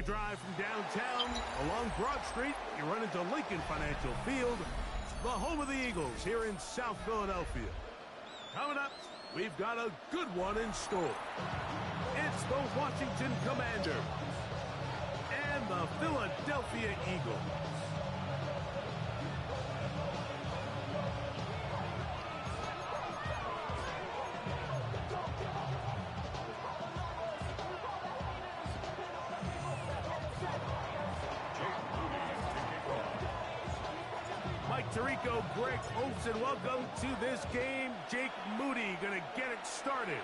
a drive from downtown along Broad Street, you run into Lincoln Financial Field, the home of the Eagles here in South Philadelphia. Coming up, we've got a good one in store. It's the Washington Commanders and the Philadelphia Eagles. Tirico, Greg Oates, and welcome to this game. Jake Moody going to get it started.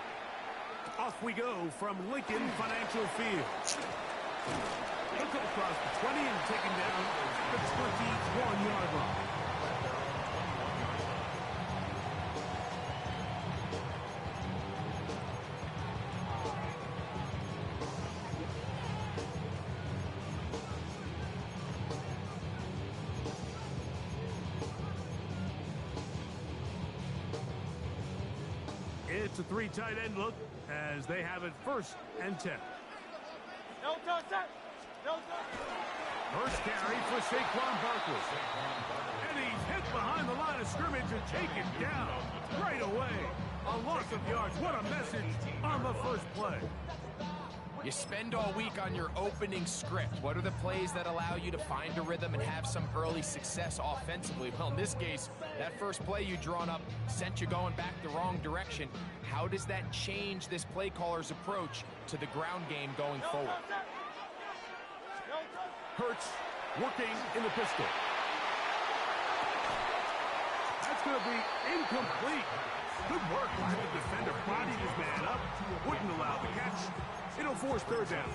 Off we go from Lincoln Financial Field. He'll come across the 20 and taken down the 21-yard line. It's a three tight end look as they have it 1st and 10. No touch. First carry for Saquon Barkley. And he's hit behind the line of scrimmage and taken down right away. A loss of yards. What a message on the first play. You spend all week on your opening script. What are the plays that allow you to find a rhythm and have some early success offensively? Well, in this case, that first play you drawn up sent you going back the wrong direction. How does that change this play caller's approach to the ground game going forward? Hurts working in the pistol. That's going to be incomplete. Good work by the defender. Bodied his man up. Wouldn't allow the catch. It'll force 3rd down.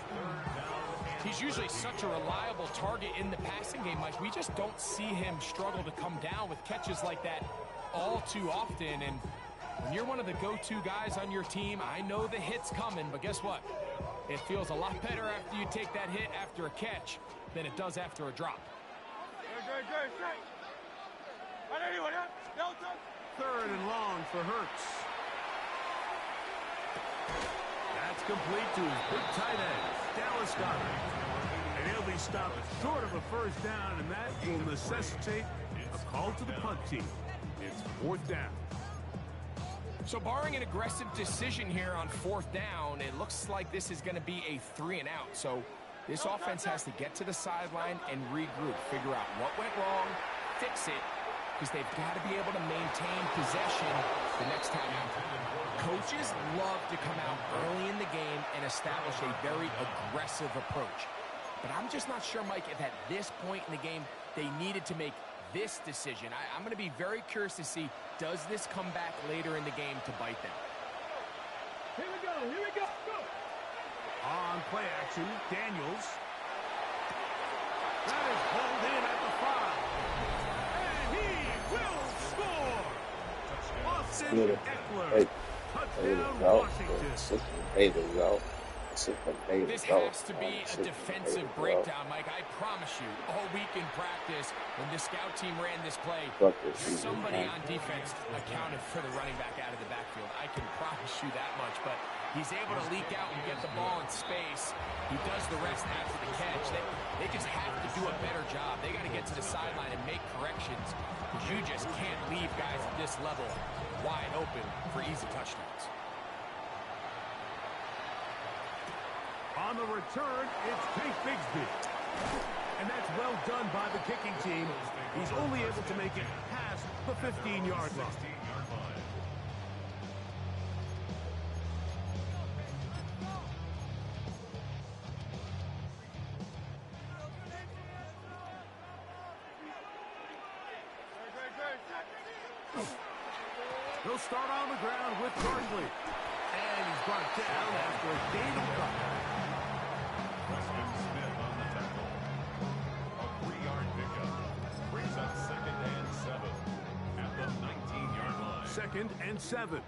He's usually such a reliable target in the passing game, Mike. We just don't see him struggle to come down with catches like that all too often. And when you're one of the go-to guys on your team, I know the hit's coming, but guess what? It feels a lot better after you take that hit after a catch than it does after a drop. Third and long for Hurts. That's complete to his big tight end, Dallas Goedert. And he'll be stopped short of a 1st down, and that will necessitate a call to the punt team. It's 4th down. So barring an aggressive decision here on 4th down, it looks like this is going to be a 3 and out. So this offense has to get to the sideline and regroup, figure out what went wrong, fix it, because they've got to be able to maintain possession the next time out. Coaches love to come out early in the game and establish a very aggressive approach. But I'm just not sure, Mike, if at this point in the game they needed to make this decision. I'm going to be very curious to see, does this come back later in the game to bite them? Here we go. Go. On play action, Daniels. That is pulled in at the 5. And he will score. Austin Eckler. Touchdown, Washington. This has to be a defensive breakdown, Mike. I promise you, all week in practice, when the scout team ran this play, somebody on defense accounted for the running back out of the backfield. I can promise you that much, but he's able to leak out and get the ball in space. He does the rest after the catch. They just have to do a better job. They got to get to the sideline and make corrections, because you just can't leave guys at this level wide open for easy touchdowns. On the return, it's Tank Bigsby. And that's well done by the kicking team. He's only able to make it past the 15-yard line. They'll start on the ground with Barkley. And he's brought down after a gain of couple. Second and 7.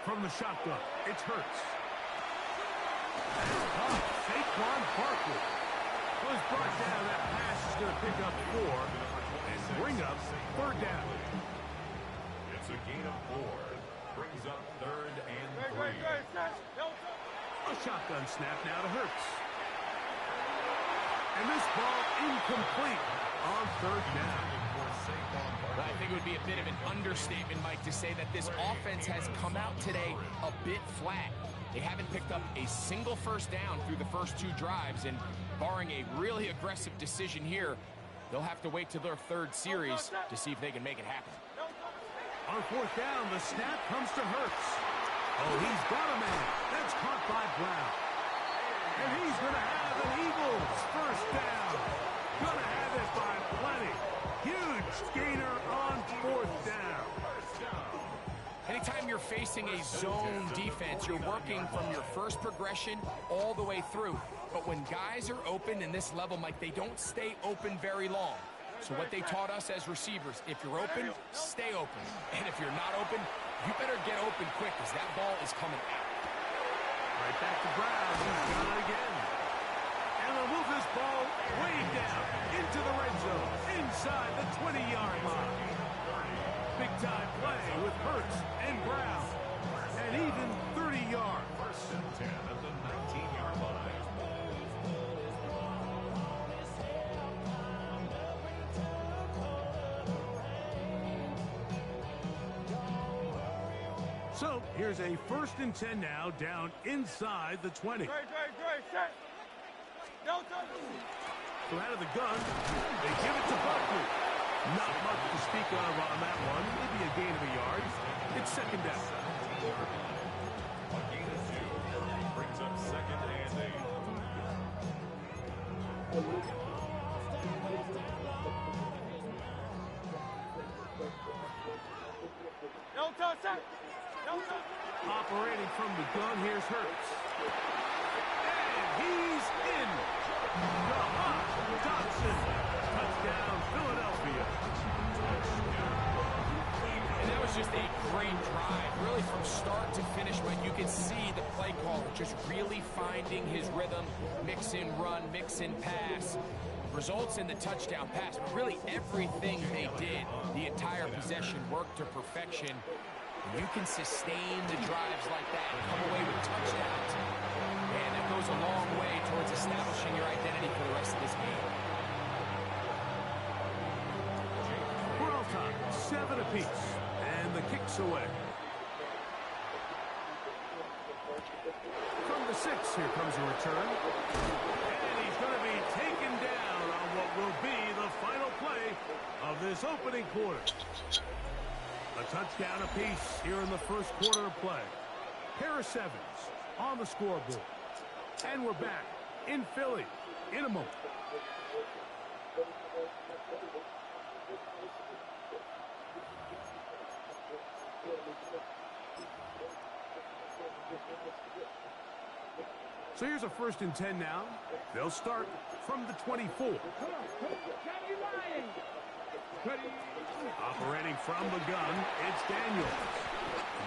From the shotgun, it's Hurts. Saquon Barkley was brought down. That pass is going to pick up 4 and bring up 3rd down. It's a gain of 4. Brings up 3rd and 3. Shotgun snap now to Hurts. And this ball incomplete on third down. I think it would be a bit of an understatement, Mike, to say that this offense has come out today a bit flat. They haven't picked up a single first down through the first two drives, and barring a really aggressive decision here, they'll have to wait till their third series to see if they can make it happen. On fourth down, the snap comes to Hurts. Oh, he's got a man. That's caught by Brown. And he's going to have an Eagles first down. Going to have it by plenty. Huge gainer on fourth down. Anytime you're facing a zone defense, you're working from your first progression all the way through. But when guys are open in this level, Mike, they don't stay open very long. So what they taught us as receivers, if you're open, stay open. And if you're not open, you better get open quick because that ball is coming out. Right back to Brown. He's got it again. And they'll move this ball way down into the red zone, inside the 20-yard line. Big-time play with Hurts and Brown. And even 30 yards. First and 10 at the 19-yard line. So here's a first and 10 now, down inside the 20. Great, set. No touch. So out of the gun, they give it to Buckley. Not much to speak of on that one. Maybe a gain of a yard. It's second down. A gain of 2 brings up second and 8. No touch, set. No touch. Operating from the gun, here's Hurts. And he's in. Dodson. Touchdown, Philadelphia. And that was just a great drive. Really from start to finish, but you can see the play caller just really finding his rhythm. Mix in run, mix in pass. Results in the touchdown pass. But really everything they did, the entire possession worked to perfection. And you can sustain the drives like that and come away with touchdowns. And that goes a long way towards establishing your identity for the rest of this game. We're all tied, 7 apiece. And the kick's away. From the 6, here comes a return. And he's going to be taken down on what will be the final play of this opening quarter. A touchdown apiece here in the first quarter of play. Pair of 7s on the scoreboard. And we're back in Philly in a moment. So here's a first and 10 now. They'll start from the 24. Operating from the gun, it's Daniels.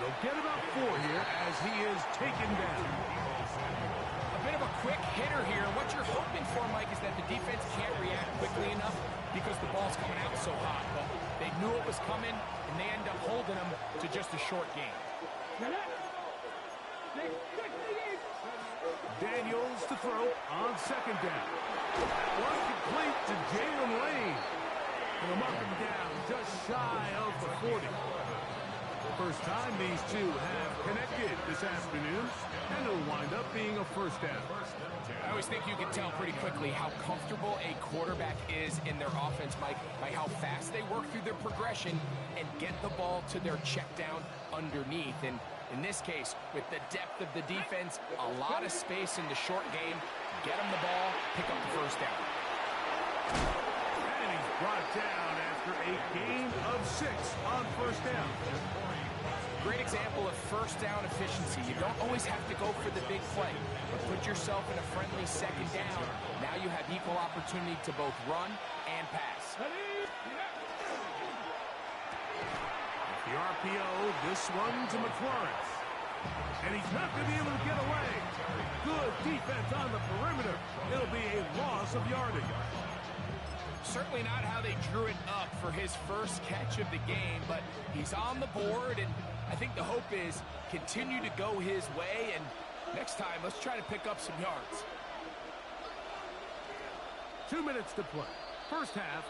They'll get about 4 here as he is taken down. A bit of a quick hitter here. What you're hoping for, Mike, is that the defense can't react quickly enough because the ball's coming out so hot. But they knew it was coming, and they end up holding them to just a short game. Daniels to throw on second down. One complete to Jalen Lane. And a marking down just shy of the 40. First time these two have connected this afternoon, and it'll wind up being a first down. I always think you can tell pretty quickly how comfortable a quarterback is in their offense, Mike, by how fast they work through their progression and get the ball to their check down underneath. And in this case, with the depth of the defense, a lot of space in the short game, get them the ball, pick up the first down. And he's brought down after a gain of 6 on first down. Great example of first down efficiency. You don't always have to go for the big play, but put yourself in a friendly second down. Now you have equal opportunity to both run and pass. The RPO, this one to McLaurin. And he's not going to be able to get away. Good defense on the perimeter. It'll be a loss of yardage. Certainly not how they drew it up for his first catch of the game, but he's on the board, and I think the hope is continue to go his way, and Next time, let's try to pick up some yards. 2 minutes to play. First half,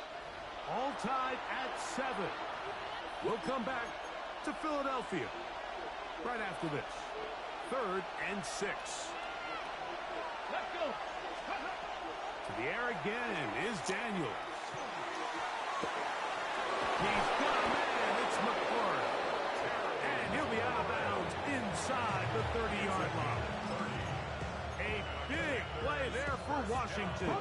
all tied at 7. We'll come back to Philadelphia right after this. 3rd and 6. Let's go. To the air again is Daniels. He's got a man. It's McCord. And he'll be out of bounds inside the 30-yard line. A big play there for Washington.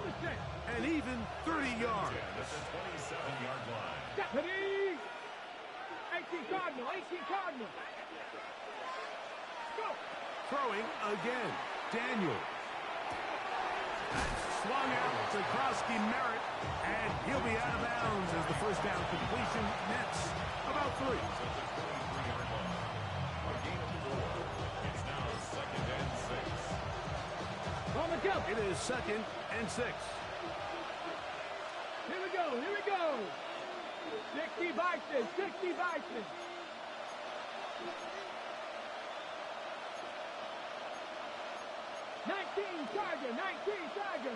And even 30 yards. At the 27-yard line. Deputy! 18 Cardinal, 18 Cardinal. Go! Throwing again. Daniels. Swung out to Krosky Merritt. And he'll be out of bounds as the first down completion nets about 3. A gain of 4. It's now 2nd and 6. On the jump. It is 2nd and 6. Here we go, here we go. 60 Bison, 60 Bison. Tiger, 19 Tiger.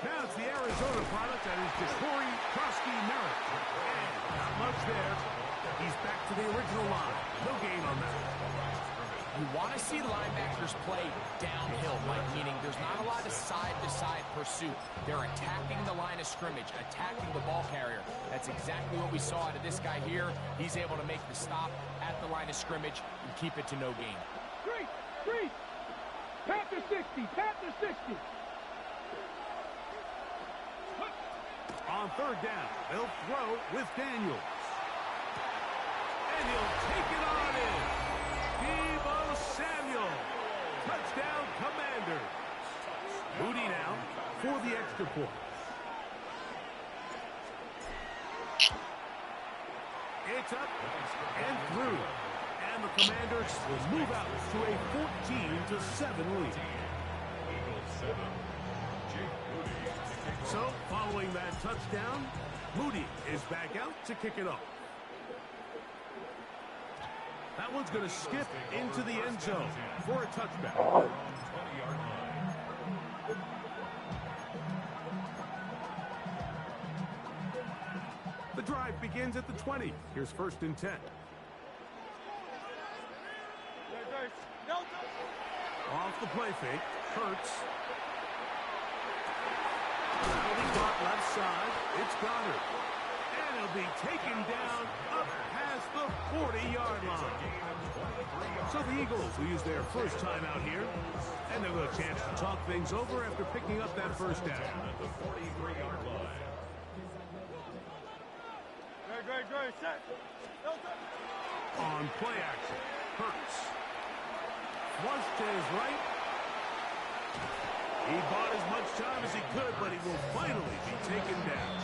Now it's the Arizona product that is Jacory Krosky Merritt. And not much there. He's back to the original line. No gain on that. You want to see linebackers play downhill, Mike, meaning there's not a lot of side-to-side pursuit. They're attacking the line of scrimmage, attacking the ball carrier. That's exactly what we saw out of this guy here. He's able to make the stop at the line of scrimmage and keep it to no gain. Three. Panther 60, Panther 60. On 3rd down, they'll throw with Daniels. And he'll take it on in. Deebo Samuel. Touchdown, Commanders. Moody now for the extra point. It's up and through. And the Commanders will move out to a 14-7 lead. Eagles 7. Jake Moody to kick off. So, following that touchdown, Moody is back out to kick it off. That one's going to skip into the end zone for a touchback. 20-yard line. The drive begins at the 20. Here's 1st and 10. Off the play fake, Hurts. That'll be caught left side. It's Goddard. And he'll be taken down up past the 40-yard line. So the Eagles will use their first time out here. And they'll have a chance to talk things over after picking up that first down. At the 43-yard line. Great, set. On play action, Hurts. Flush to his right. He bought as much time as he could, but he will finally be taken down.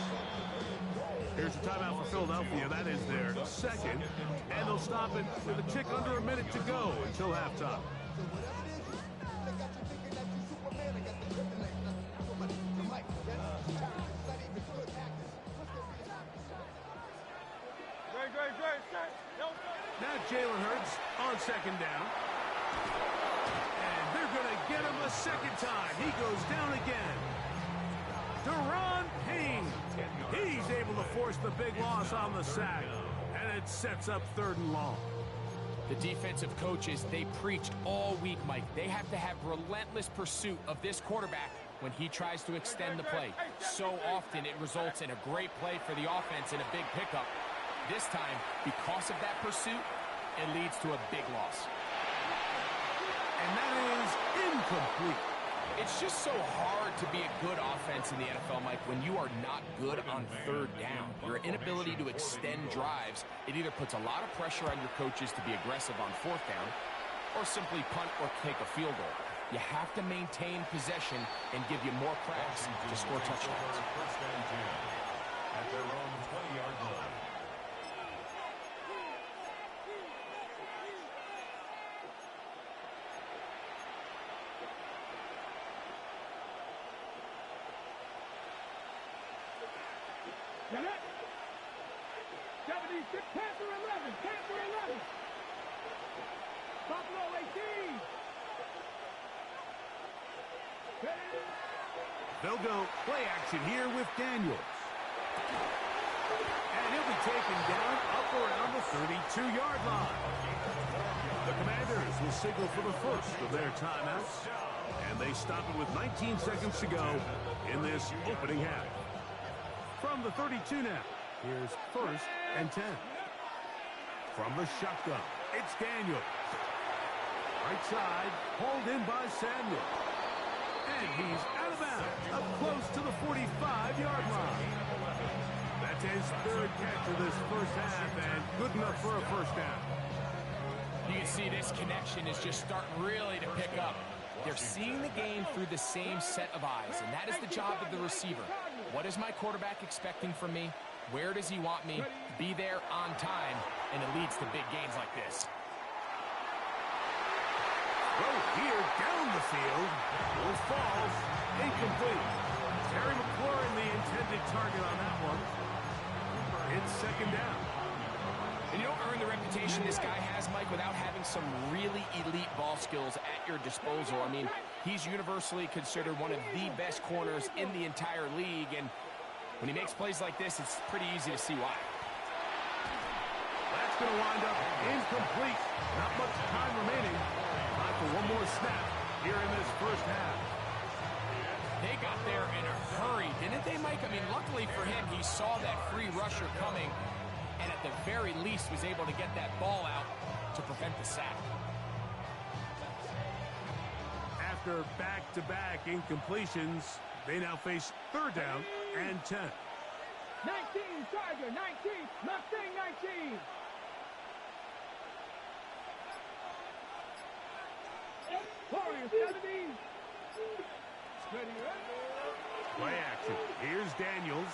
Here's a timeout for Philadelphia. That is their 2nd. And they'll stop it with a tick under a minute to go until halftime. Great, set. Now Jalen Hurts on 2nd down. And they're going to get him a 2nd time. He goes down again. Deron Payne. He's able to force the big loss on the sack. And it sets up 3rd and long. The defensive coaches, they preached all week, Mike. They have to have relentless pursuit of this quarterback when he tries to extend the play. So often it results in a great play for the offense and a big pickup. This time, because of that pursuit, it leads to a big loss. And that is incomplete. It's just so hard to be a good offense in the NFL, Mike, when you are not good on 3rd down. Your inability to extend drives, it either puts a lot of pressure on your coaches to be aggressive on 4th down or simply punt or take a field goal. You have to maintain possession and give you more cracks to score touchdowns. 1st and 10 at their own 20-yard line. Get it. 36, Panther 11, Panther 11. Buffalo 18. They'll go play action here with Daniels. And he'll be taken down up around the 32-yard line. The Commanders will signal for the first of their timeouts. And they stop it with 19 seconds to go in this opening half. From the 32 now, here's 1st and 10. From the shotgun, it's Daniels. Right side, hauled in by Samuel. And he's out of bounds, up close to the 45-yard line. That's his 3rd catch of this first half, and good enough for a first down. You can see this connection is just starting really to pick up. They're seeing the game through the same set of eyes, and that is the job of the receiver. What is my quarterback expecting from me? Where does he want me? Be there on time, and it leads to big gains like this. Throw here down the field. Ball falls. Incomplete. Terry McLaurin, the intended target on that one. It's 2nd down. And you don't earn the reputation this guy has, Mike, without having some really elite ball skills at your disposal. I mean, he's universally considered one of the best corners in the entire league, and when he makes plays like this, it's pretty easy to see why. That's going to wind up incomplete. Not much time remaining. Time for one more snap here in this first half. They got there in a hurry, didn't they, Mike? I mean, luckily for him, he saw that free rusher coming, and at the very least was able to get that ball out to prevent the sack. After back-to-back incompletions, they now face 3rd down and 10. 19, Charger, 19, Mustang 19. Warrior 70. Play action. Here's Daniels.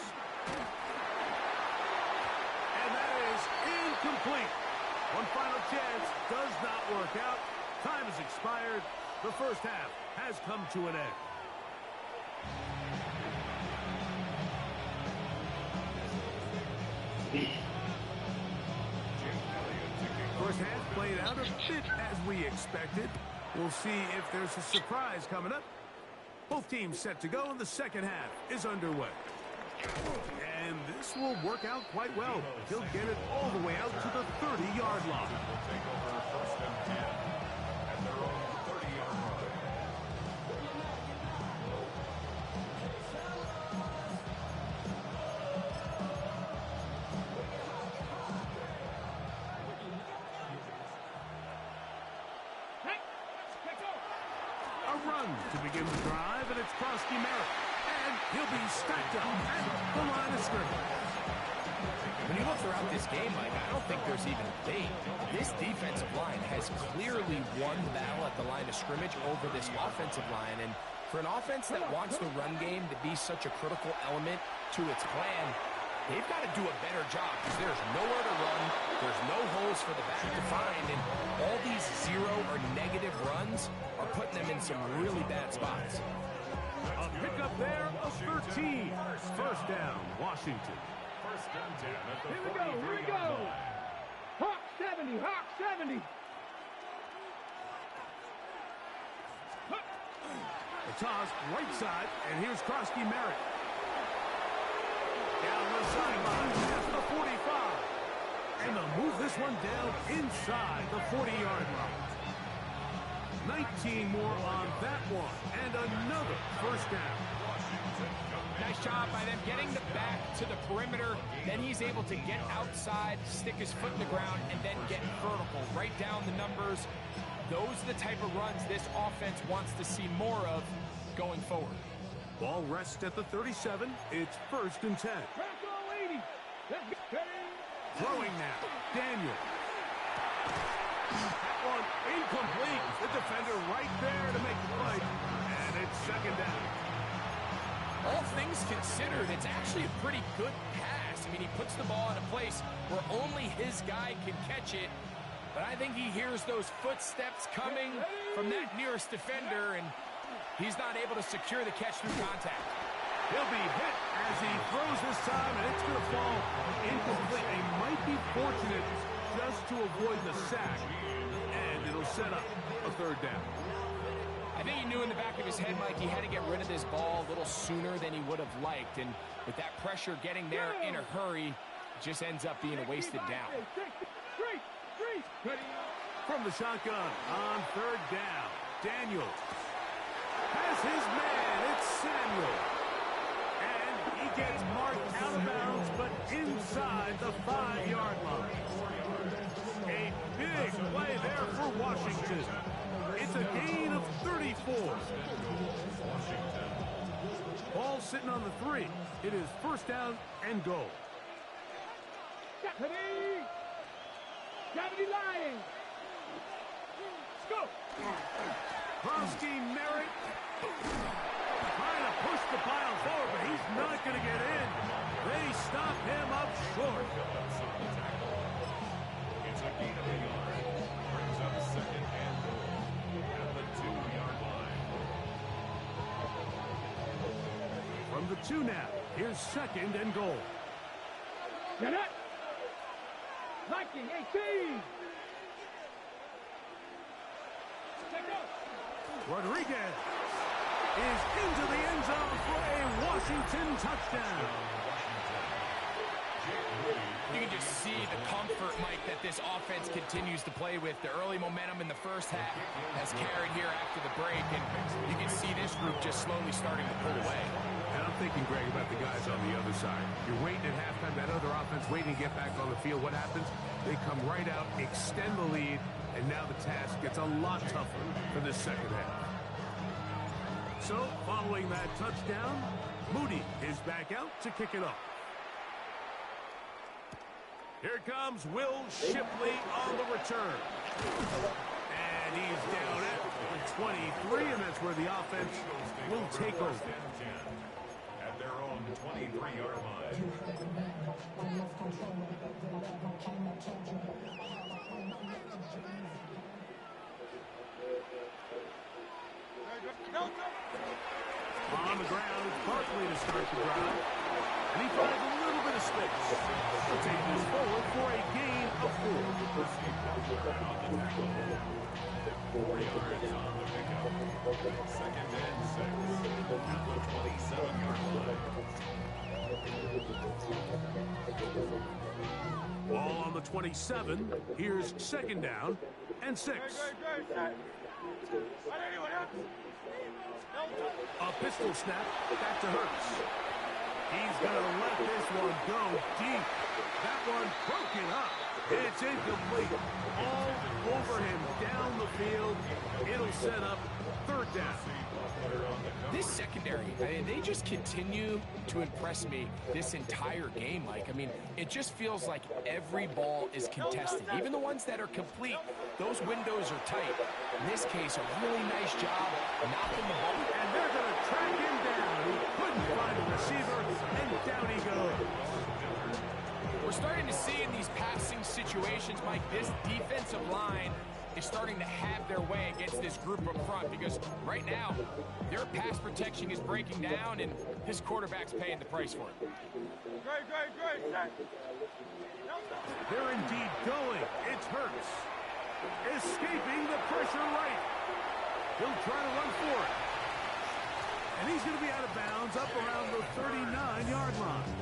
And that is incomplete. One final chance does not work out. Time has expired. The first half has come to an end. First half played out a bit as we expected. We'll see if there's a surprise coming up. Both teams set to go, and the second half is underway. And this will work out quite well. He'll get it all the way out to the 30-yard line. Will take over 1st and 10 at their own 30-yard line. A run to begin the drive, and it's Krosky Merritt. And he'll be stacked up at the line of scrimmage. When you look throughout this game, Mike, I don't think there's even a debate. This defensive line has clearly won the battle at the line of scrimmage over this offensive line. And for an offense that wants the run game to be such a critical element to its plan, they've got to do a better job because there's nowhere to run, there's no holes for the back to find, and all these 0 or negative runs are putting them in some really bad spots. A pickup there of 13. First down, Washington. 1st and 10 at the Here we go, here we go. Hawk 70, Hawk 70. The toss right side, and here's Krosky Merritt. Down the sideline, past the 45. And they'll move this one down inside the 40-yard line. 19 more on that one, and another first down. Nice job by them getting the back to the perimeter. Then he's able to get outside, stick his foot in the ground, and then get vertical. Right down the numbers. Those are the type of runs this offense wants to see more of going forward. Ball rests at the 37. It's 1st and 10. Throwing now. Daniel. That one incomplete. The defender right there to make the play. And it's 2nd down. All things considered, it's actually a pretty good pass. I mean, he puts the ball in a place where only his guy can catch it. But I think he hears those footsteps coming from that nearest defender, and he's not able to secure the catch through contact. He'll be hit as he throws this time, and it's going to fall incomplete. They might be fortunate just to avoid the sack, and it'll set up a third down. I think he knew in the back of his head, Mike, he had to get rid of this ball a little sooner than he would have liked. And with that pressure getting there in a hurry, it just ends up being a wasted down. From the shotgun on third down, Daniel has his man. It's Samuel. And he gets marked out of bounds, but inside the 5-yard line. A big play there for Washington. It's a gain of 34. Ball sitting on the 3. It is first down and goal. Gravity line. Let's go. Krosky Merritt trying to push the pile forward, but he's not going to get in. They stop him up short. It's a gain of a yard. Brings up second and goal at the 2-yard line. From the 2 now, here's second and goal. Get it. Viking 18. Rodriguez is into the end zone for a Washington touchdown. You can just see the comfort, Mike, that this offense continues to play with. The early momentum in the first half has carried here after the break, and you can see this group just slowly starting to pull away. And I'm thinking, Greg, about the guys on the other side. You're waiting at halftime, that other offense waiting to get back on the field. What happens? They come right out, extend the lead, and now the task gets a lot tougher for this second half. So, following that touchdown, Moody is back out to kick it off. Here comes Will Shipley on the return. And he's down at the 23, and that's where the offense will take over. At their own 23-yard line. On the ground, it's Barkley to start the drive. And he finds a little bit of space. He'll take this forward for a gain of 4. 4 yards on the pickup. Second and 6 at the 27-yard line. Ball on the 27. Here's second down and 6. A pistol snap back to Hurts. He's going to let this one go deep. That one broken up. It's incomplete. All over him down the field. It'll set up third down. This secondary, they just continue to impress me this entire game, Mike. I mean, it just feels like every ball is contested. Even the ones that are complete, those windows are tight. In this case, a really nice job knocking the ball. And they're going to track him down. He couldn't find the receiver, and down he goes. We're starting to see in these passing situations, Mike, this defensive line is starting to have their way against this group up front, because right now their pass protection is breaking down and this quarterback's paying the price for it. Great. They're indeed going. It's Hurts. Escaping the pressure right. He'll try to run for it. And he's going to be out of bounds up around the 39-yard line.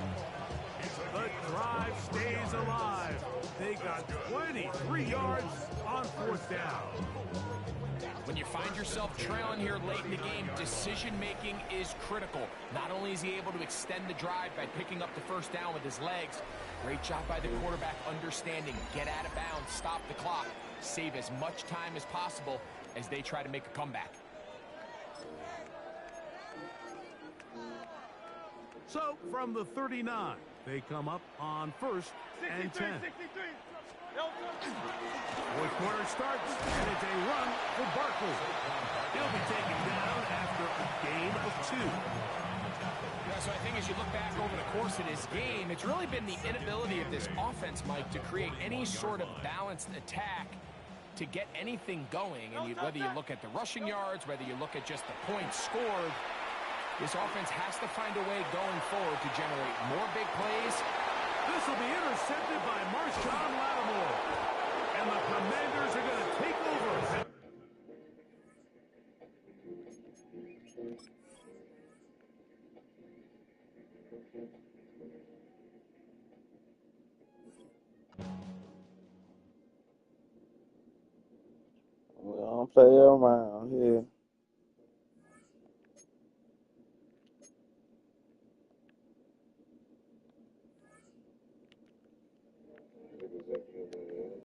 The drive stays alive. They got 23 yards on fourth down. When you find yourself trailing here late in the game, decision-making is critical. Not only is he able to extend the drive by picking up the first down with his legs, great job by the quarterback understanding, get out of bounds, stop the clock, save as much time as possible as they try to make a comeback. So, from the 39, they come up on first and 10. Fourth quarter starts, and it's a run for Barkley. He'll be taken down after a gain of 2. Yeah, so I think as you look back over the course of this game, it's really been the inability of this offense, Mike, to create any sort of balanced attack to get anything going. And whether you look at the rushing yards, whether you look at just the points scored, This offense has to find a way going forward to generate more big plays. This will be intercepted by Marshawn Lattimore. And the Commanders are going to take over. We don't play around here.